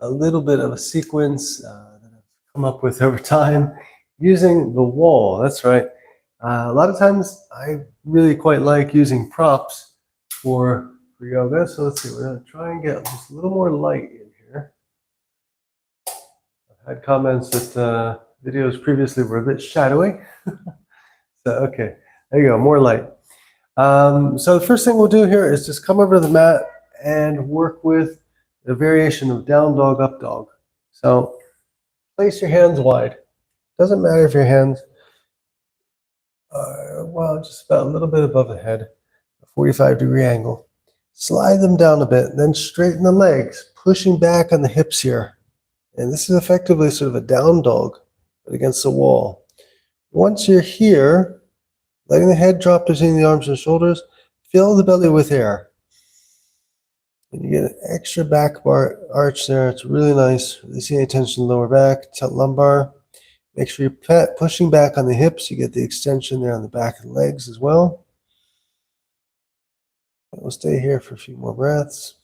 a little bit of a sequence that I've come up with over time using the wall. That's right. A lot of times I really quite like using props for yoga. So let's see, we're going to try and get just a little more light in here. I've had comments that videos previously were a bit shadowy. So, okay, there you go, more light. So the first thing we'll do here is just come over to the mat and work with the variation of down dog, up dog. So place your hands wide. Doesn't matter if your hands are, well, just about a little bit above the head, a 45-degree angle. Slide them down a bit, then straighten the legs, pushing back on the hips here. And this is effectively sort of a down dog, but against the wall. Once you're here, letting the head drop between the arms and shoulders, fill the belly with air. And you get an extra back bar arch there. It's really nice. Releasing any tension in the lower back, tilt lumbar. Make sure you're pushing back on the hips. You get the extension there on the back of the legs as well. And we'll stay here for a few more breaths.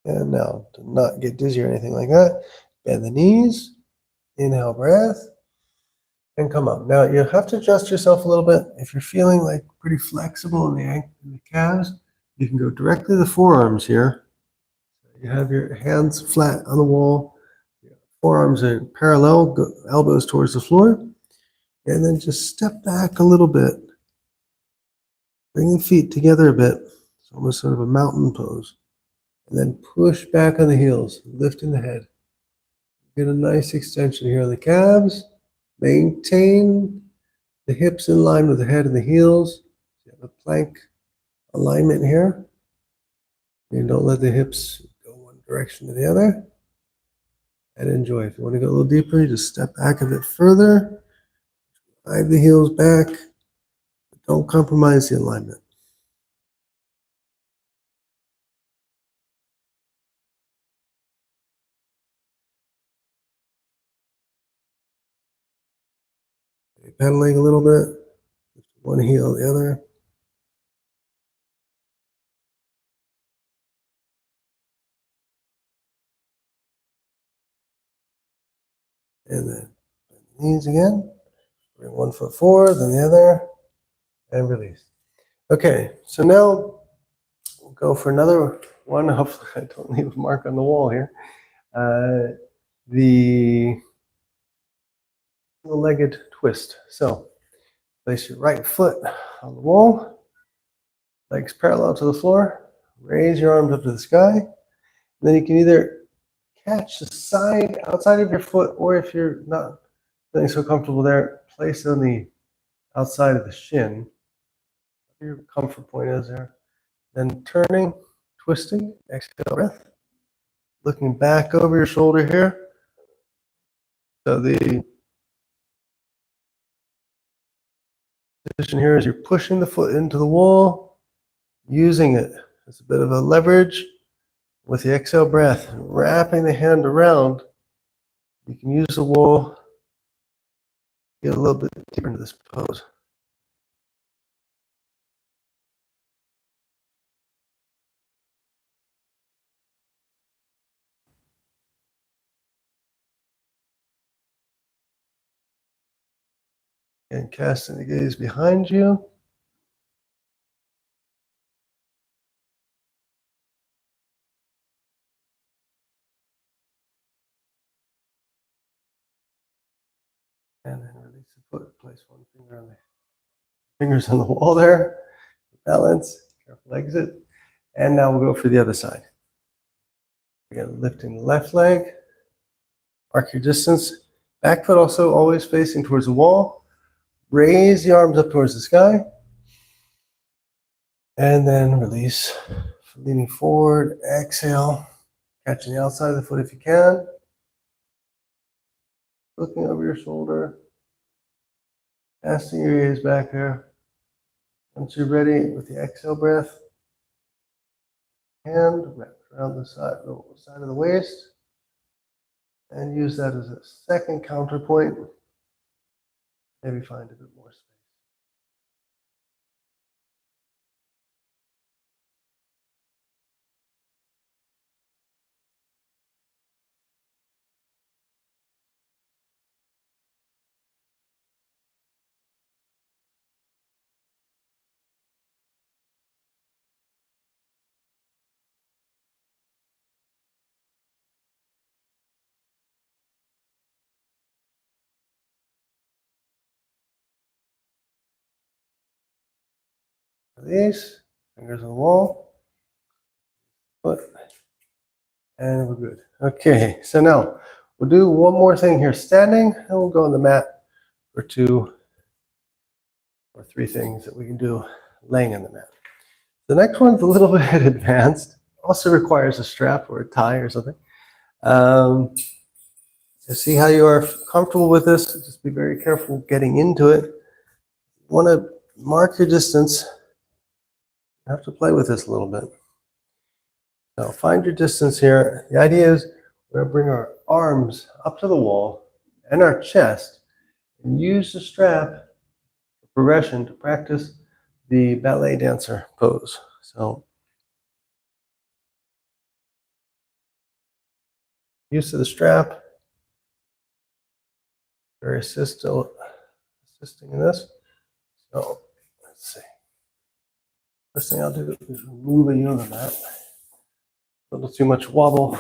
And now, to not get dizzy or anything like that, bend the knees, inhale breath, and come up. Now, you have to adjust yourself a little bit. If you're feeling like pretty flexible in the calves, you can go directly to the forearms here. You have your hands flat on the wall, your forearms are parallel, elbows towards the floor, and then just step back a little bit. Bring the feet together a bit. It's almost sort of a mountain pose. And then push back on the heels, lifting the head. Get a nice extension here on the calves. Maintain the hips in line with the head and the heels. You have a plank alignment here. And don't let the hips go one direction to the other. And enjoy. If you want to go a little deeper, you just step back a bit further. Drive the heels back. But don't compromise the alignment. Pedaling a little bit, one heel, the other. And then bend the knees again. Bring one foot forward, then the other, and release. Okay, so now we'll go for another one. Hopefully I don't leave a mark on the wall here. The legged twist. So place your right foot on the wall, legs parallel to the floor, raise your arms up to the sky, and then you can either catch the side outside of your foot, or if you're not feeling so comfortable there, place it on the outside of the shin. Your comfort point is there. Then turning, twisting, exhale breath. Looking back over your shoulder here. So the position here is you're pushing the foot into the wall, using it as a bit of a leverage with the exhale breath, wrapping the hand around. You can use the wall, get a little bit deeper into this pose. And casting the gaze behind you. And then release the foot. Place one finger on the fingers on the wall there. Balance. Careful exit. And now we'll go for the other side. Again, lifting the left leg. Mark your distance. Back foot also always facing towards the wall. Raise the arms up towards the sky. And then release. Leaning forward. Exhale. Catching the outside of the foot if you can. Looking over your shoulder. Casting your gaze back here. Once you're ready with the exhale breath, hand wrapped around the side of the waist. and use that as a second counterpoint. Maybe find a bit more space. Release, fingers on the wall, foot, and we're good. Okay, so now we'll do one more thing here, standing, and we'll go on the mat for 2 or 3 things that we can do laying on the mat. The next one's a little bit advanced, also requires a strap or a tie or something. To see how you are comfortable with this, just be very careful getting into it. You want to mark your distance. You have to play with this a little bit. So find your distance here. The idea is we're going to bring our arms up to the wall and our chest and use the strap for progression to practice the ballet dancer pose. So use to the strap. Very assisting in this. So let's see. First thing I'll do is remove a yoga mat. A little too much wobble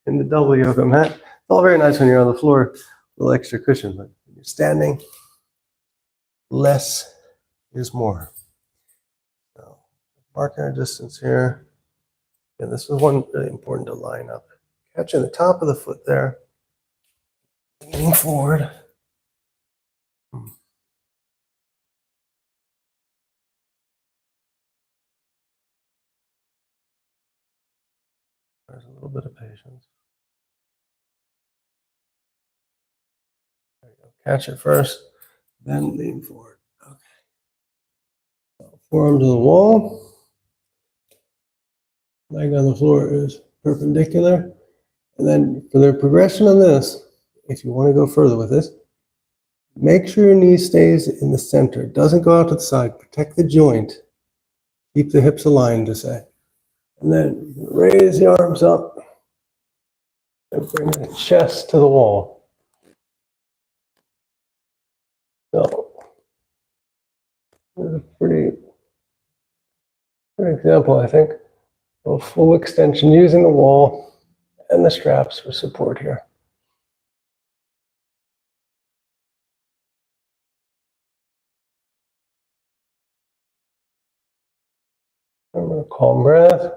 in the double yoga mat. It's all very nice when you're on the floor, a little extra cushion, but when you're standing, less is more. So marking our distance here. And this is one really important to line up. Catching the top of the foot there. Leaning forward. There's a little bit of patience. There you go. Catch it first, then lean forward. Okay. So forearm to the wall. Leg on the floor is perpendicular. And then for the progression on this, if you want to go further with this, make sure your knee stays in the center. It doesn't go out to the side. Protect the joint. Keep the hips aligned, to say. And then raise the arms up and bring the chest to the wall. So, this is a pretty good example, I think, of full extension using the wall and the straps for support here. Remember, calm breath.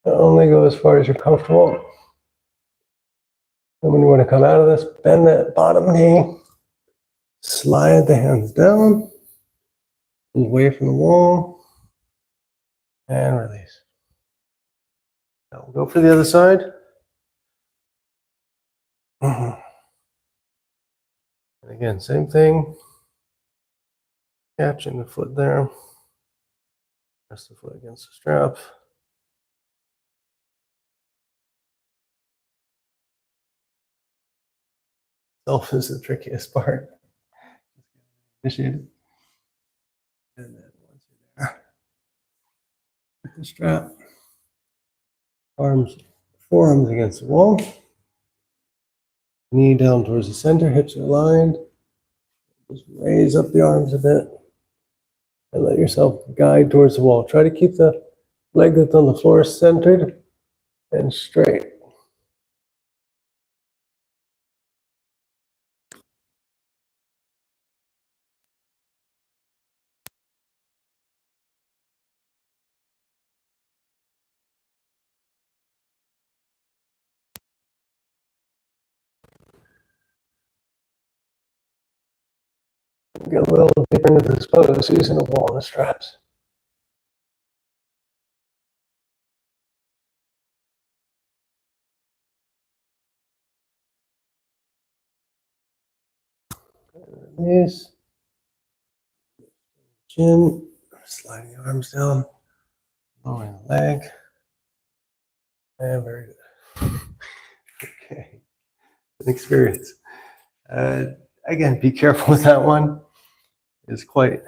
Only go as far as you're comfortable. And when you want to come out of this, bend that bottom knee, slide the hands down, away from the wall, and release. Now we'll go for the other side. And again, same thing. Catching the foot there. Press the foot against the strap. Self is the trickiest part. Initiate it. And then once you're there, with the strap, forearms against the wall, knee down towards the center, hips are aligned. Just raise up the arms a bit and let yourself guide towards the wall. Try to keep the leg that's on the floor centered and straight. Get a little deeper into this pose using the wall and the straps. Release. Chin, sliding the arms down, lowering the leg. And very good. experience. Again, be careful with that one. It's quite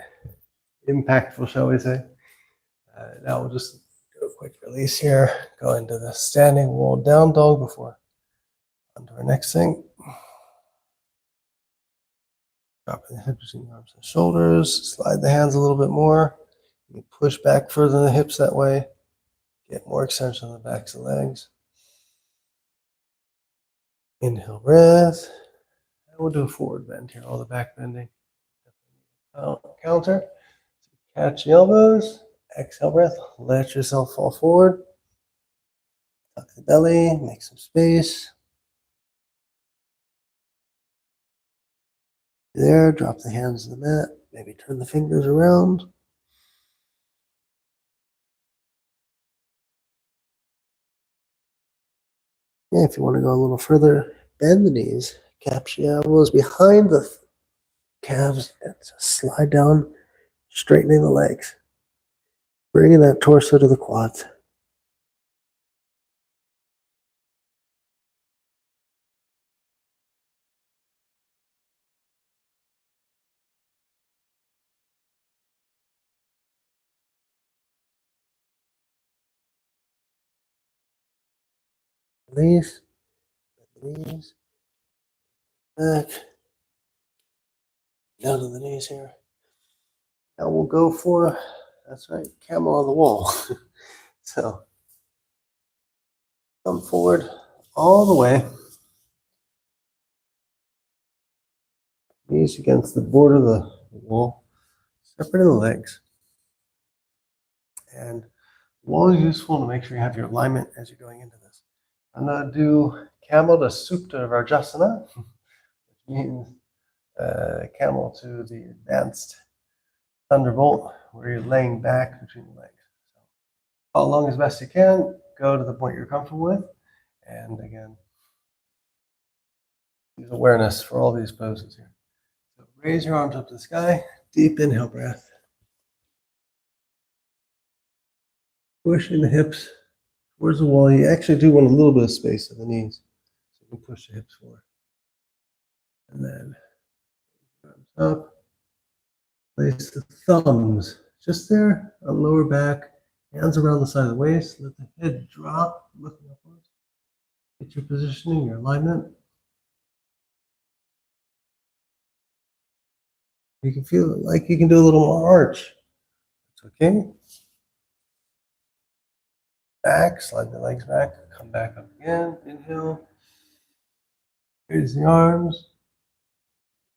impactful, shall we say. Now we'll just do a quick release here. Go into the standing wall down dog before onto our next thing. Dropping the hips between the arms and shoulders. Slide the hands a little bit more. You can push back further in the hips that way. Get more extension on the backs of the legs. Inhale, breath. And we'll do a forward bend here, all the back bending. Counter. Catch the elbows. Exhale, breath. Let yourself fall forward. Tuck the belly. Make some space. There. Drop the hands to the mat. Maybe turn the fingers around. Yeah, if you want to go a little further, bend the knees. Capture the elbows behind the calves and slide down, straightening the legs. Bringing that torso to the quads. Release. Knees. Back. Down to the knees here. Now we'll go for, that's right, camel on the wall. So, come forward all the way. Knees against the border of the wall. Separating the legs. And wall is useful to make sure you have your alignment as you're going into this. I'm going to do camel to Supta Vrajasana, which means camel to the advanced thunderbolt, where you're laying back between the legs. So, follow along as best you can. Go to the point you're comfortable with. And again, use awareness for all these poses here. So raise your arms up to the sky. Deep inhale breath. Pushing the hips towards the wall. You actually do want a little bit of space in the knees. So you can push the hips forward. And then arms up. Place the thumbs just there on lower back. Hands around the side of the waist. Let the head drop, looking upwards. Get your positioning, your alignment. You can feel it like you can do a little more arch. It's okay. Back, slide the legs back, come back up again, inhale. Raise the arms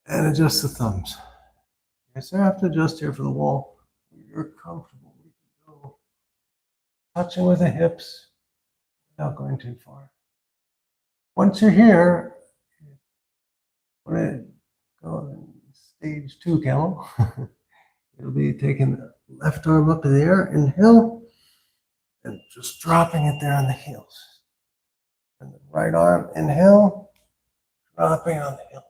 and adjust the thumbs. Okay, so I have to adjust here for the wall. You're comfortable. We can go touching with the hips without going too far. Once you're here, we're going to go in stage 2 camel. You'll be taking the left arm up in the air, inhale, and just dropping it there on the heels. And the right arm, inhale, dropping on the heels.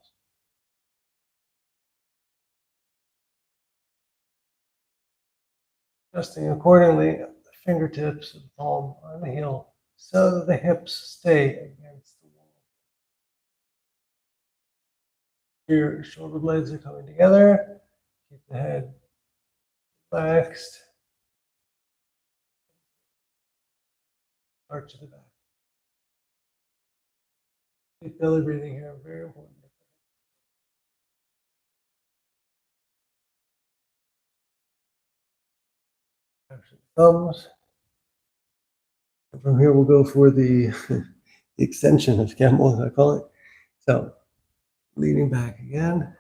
Adjusting accordingly, the fingertips of the palm on the heel, so that the hips stay against the wall. Your shoulder blades are coming together. Keep the head relaxed. Arch to the back. Deep belly breathing here, very important. Thumbs. And from here, we'll go for the, the extension of camel, as I call it. So, leaning back again.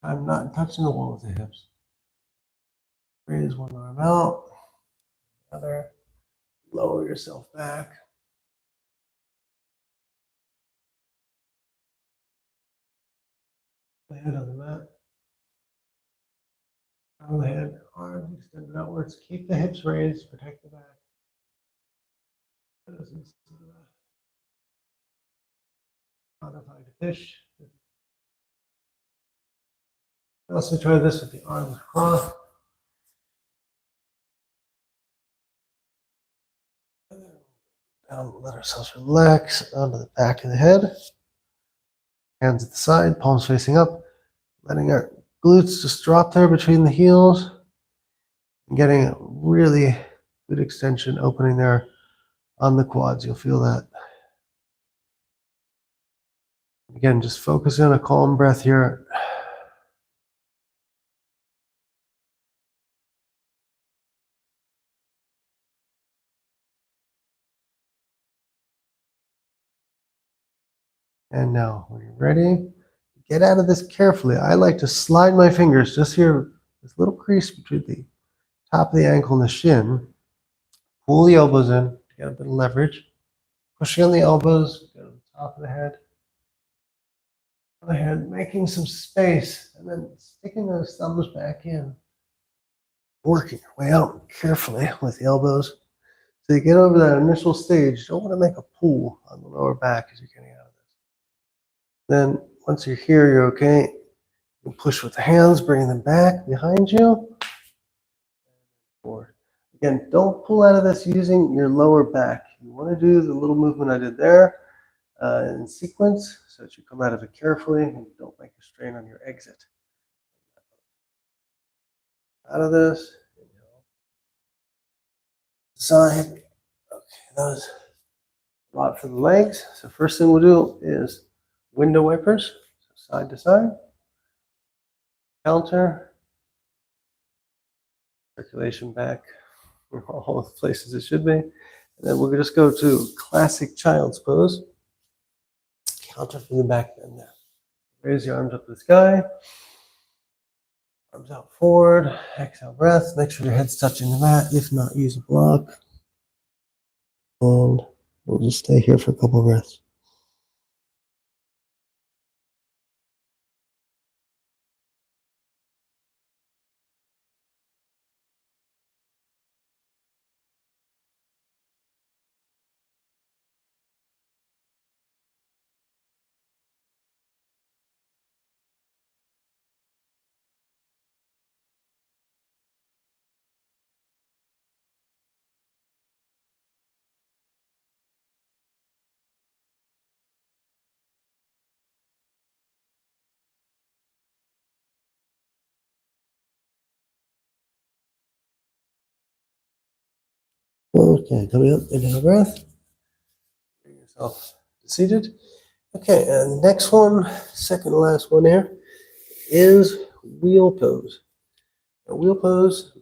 I'm not touching the wall with the hips. Raise one arm out, other. Lower yourself back. The head on the mat. Crown the head, arms extended outwards. Keep the hips raised, protect the back. Modified fish. Also try this with the arms crossed. Now let ourselves relax onto the back of the head. Hands at the side, palms facing up, letting our glutes just drop there between the heels. And getting a really good extension opening there on the quads. You'll feel that. Again, just focus on a calm breath here. And now, when you're ready, get out of this carefully. I like to slide my fingers just here, this little crease between the top of the ankle and the shin. Pull the elbows in to get a bit of leverage. Pushing on the elbows, go to the top of the head. Making some space, and then sticking those thumbs back in. Working your way out carefully with the elbows. So you get over that initial stage. You don't want to make a pull on the lower back as you're getting out of this. Then once you're here, you're okay. You push with the hands, bringing them back behind you. Forward. Again, don't pull out of this using your lower back. You want to do the little movement I did there in sequence so that you come out of it carefully and don't make a strain on your exit. Out of this. Side. Okay, that was a lot for the legs. So first thing we'll do is window wipers, so side to side. Counter. Circulation back all the places it should be. And then we'll just go to classic child's pose. Counter from the back bend there. Raise your arms up to the sky. Arms out forward. Exhale breath. Make sure your head's touching the mat. If not, use a block. And we'll just stay here for a couple of breaths. Okay, coming up, inhale breath. Bring yourself seated. Okay, and the next one, second to last one here, is wheel pose. A wheel pose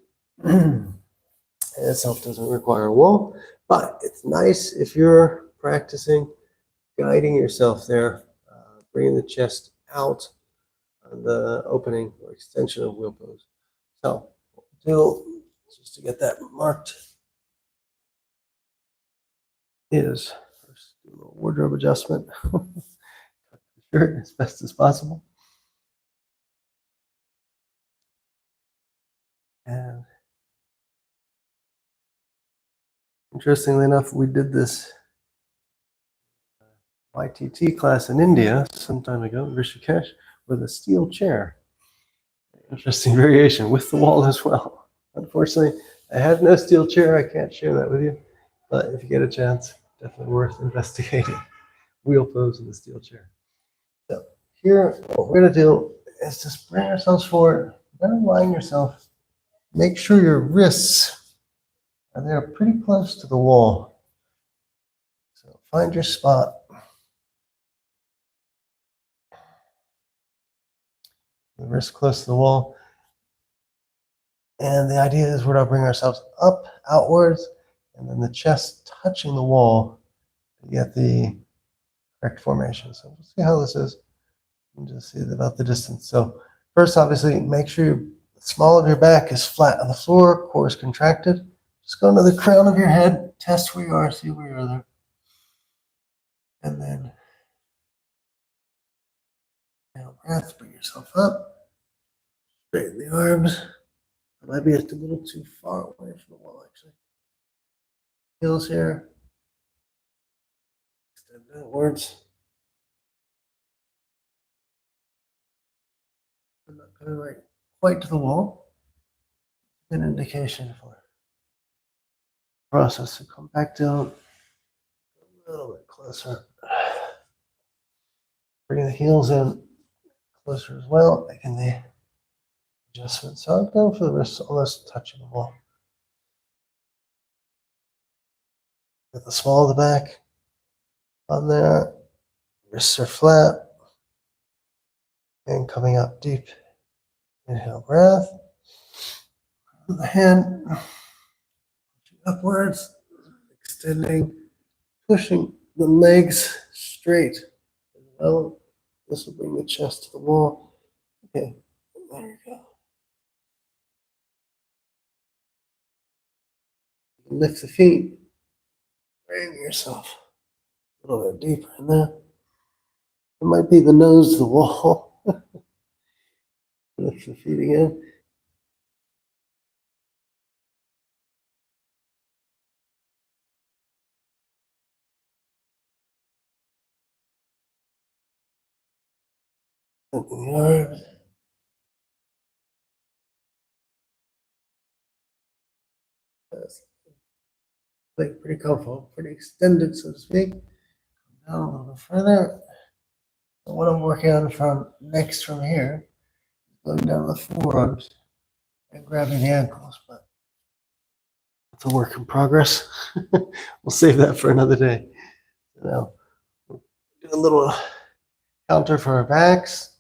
itself doesn't require a wall, but it's nice if you're practicing guiding yourself there, bringing the chest out on the opening or extension of wheel pose. So, what we'll do, just to get that marked, is first do a little wardrobe adjustment. Cut the shirt as best as possible. And interestingly enough, we did this YTT class in India some time ago, Rishikesh, with a steel chair. Interesting variation with the wall as well. Unfortunately, I have no steel chair. I can't share that with you. But if you get a chance, definitely worth investigating. Wheel pose in the steel chair. So here, what we're going to do is just bring ourselves forward. Then align yourself. Make sure your wrists are there pretty close to the wall. So find your spot. The wrist close to the wall. And the idea is we're going to bring ourselves up, outwards, and then the chest touching the wall to get the correct formation. So we'll see how this is. And just see about the distance. So first, obviously, make sure the small of your back is flat on the floor, core is contracted. Just go into the crown of your head, test where you are, see where you are there. And then now breath, bring yourself up, straighten the arms. It might be just a little too far away from the wall, actually. Heels here. Extend outwards. I'm not coming right quite to the wall. An indication for process to come back down. A little bit closer. Bring the heels in closer as well, making the adjustment. So I'm going for the wrists almost touching the wall. Get the small of the back on there. Wrists are flat. And coming up deep. Inhale, breath. The hand upwards, extending, pushing the legs straight. Well, this will bring the chest to the wall. Okay, there we go. Lift the feet. Bring yourself a little bit deeper in there. It might be the nose to the wall. Lift the feet again. Open the arms. Like pretty comfortable, pretty extended, so to speak. Down a little bit further. So what I'm working on from next from here, going down the forearms and grabbing the ankles, but it's a work in progress. We'll save that for another day. Now, we'll do a little counter for our backs.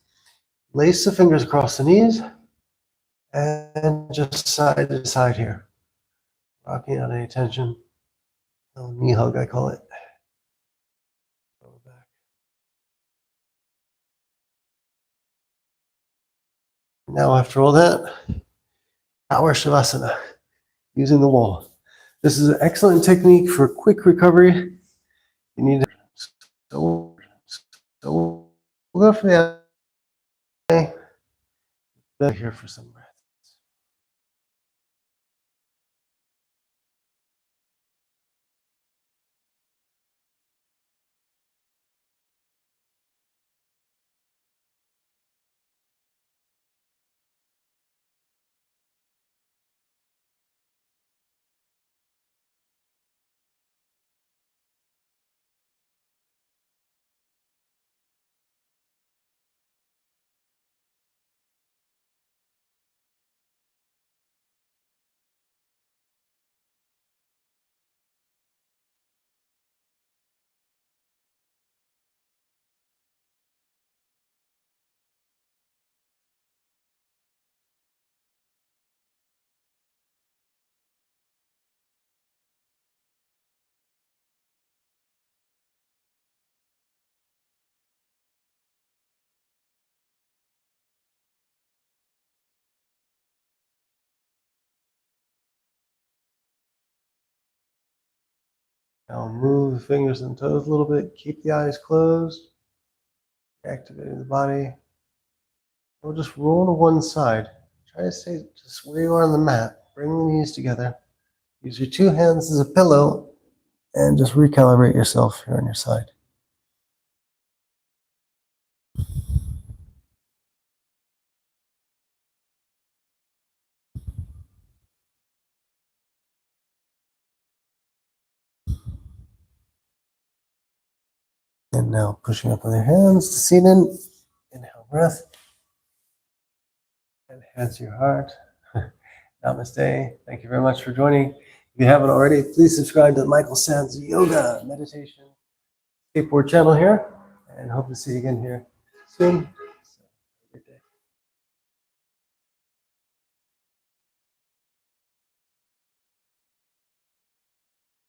Lace the fingers across the knees and just side to side here. Rocking out any tension. Little knee hug, I call it. Back. Now, after all that, Power Shavasana, using the wall. This is an excellent technique for quick recovery. You need to. So we'll go for the other day. Here for some breath. Now move the fingers and toes a little bit. Keep the eyes closed. Activating the body. We'll just roll to one side. Try to stay just where you are on the mat. Bring the knees together. Use your two hands as a pillow and just recalibrate yourself here on your side. And now pushing up with your hands to seat in. Inhale, breath. Enhance your heart. Namaste. Thank you very much for joining. If you haven't already, please subscribe to the Michael Sands Yoga Meditation Skateboard channel here. And hope to see you again here soon.